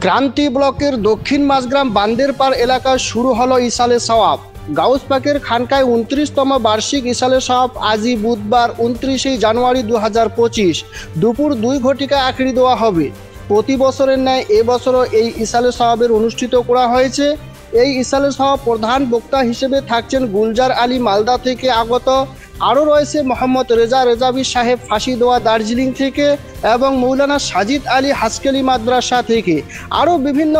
ক্রান্তি ব্লকের দক্ষিণ মাঝগ্রাম বান্দেরপাড় এলাকায় শুরু হলো ইসালে সওয়াব। গাউস পাকের খানকায় 29তম বার্ষিক ইসালে সওয়াব আজই বুধবার 29শে জানুয়ারি 2025 দুপুর 2 ঘটিকায় আখড়ি দেওয়া হবে। প্রতি বছরের ন্যায় এবছরও এই ইসালে সওয়াবের অনুষ্ঠিত করা হয়েছে। এই ইসালে সওয়াব প্রধান বক্তা হিসেবে থাকছেন গুলজার আলী মালদা থেকে আগত, আরও রয়েছে মোহাম্মদ রেজা রেজাবি সাহেব ফাঁসি দেওয়া দার্জিলিং থেকে এবং মৌলানা সাজিদ আলী হাসকেলি মাদ্রাসা থেকে। আরও বিভিন্ন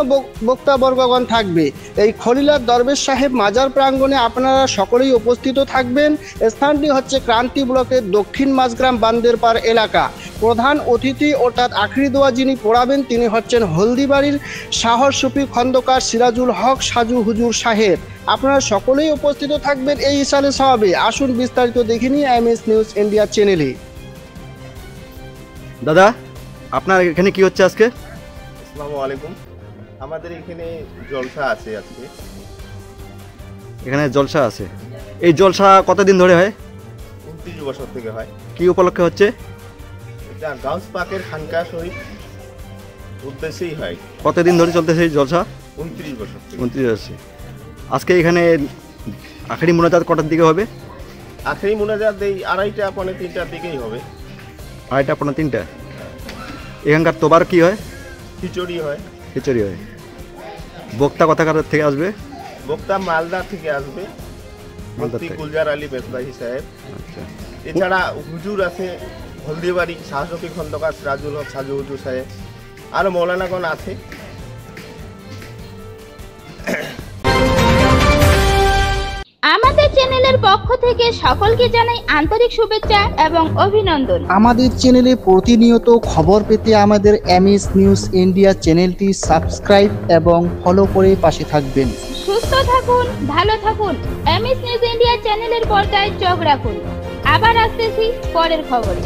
বক্তাবর্গগণ থাকবে। এই খলিলার দরবেশ সাহেব মাজার প্রাঙ্গণে আপনারা সকলেই উপস্থিত থাকবেন। স্থানটি হচ্ছে ক্রান্তি ব্লকের দক্ষিণ মাঝগ্রাম বান্দেরপাড় এলাকা। প্রধান অতিথি অর্থাৎ আখড়ি দোয়া যিনি পড়াবেন তিনি হচ্ছেন হলদিবাড়ির শাহর শফি খন্দকার সিরাজুল হক সাজু হুজুর সাহেব। আপনারা সকলেই উপস্থিত থাকবেন এই ইসালে সওয়াবে। আসুন বিস্তারিত দেখে নিই এমএস নিউজ ইন্ডিয়া চ্যানেলে। দাদা, আপনার এখানে কি হচ্ছে আজকে? আসসালামু আলাইকুম। আমাদের এখানে জলসা আছে আজকে। এখানে জলসা আছে। এই জলসা কতদিন ধরে হয়? 29 বছর থেকে হয়। কি উপলক্ষে হচ্ছে? এটা গাউস পাকের খানকা শরীফ উদ্দেশ্যেই হয়। কতদিন ধরে চলতেছে এই জলসা? 29 বছর থেকে। 29 আছে। আজকে এখানে আখড়ি মোনাজাত কটার দিকে হবে? আখেরি মোনাজাত এই 2:30 পৌনে 3টার দিকেই হবে। 2:30 পৌনে 3টা। এখানকার তোবার কি হয়? খিচুড়ি হয়। খিচুড়ি হয়। বক্তা কোথাকার থেকে আসবে? বক্তা মালদা থেকে আসবে, মালদা মুফতি থেকে। গুলজার আলী বেসবাহী সাহেব। আচ্ছা। এছাড়া হুজুর আছে হলদিবাড়ি শাহ শফি খন্দকার সিরাজুল হক সাজু হুজুর সাহেব। আরও মৌলানাগণ আছে। আমাদের চ্যানেলের পক্ষ থেকে সকলকে জানাই আন্তরিক শুভেচ্ছা এবং অভিনন্দন। আমাদের চ্যানেলে প্রতিনিয়ত খবর পেতে আমাদের এমএস নিউজ ইন্ডিয়া চ্যানেলটি সাবস্ক্রাইব এবং ফলো করে পাশে থাকবেন। সুস্থ থাকুন, ভালো থাকুন। এমএস নিউজ ইন্ডিয়া চ্যানেলের পর্দায় চোখ রাখুন। আবার আসতেছি পরের খবরে।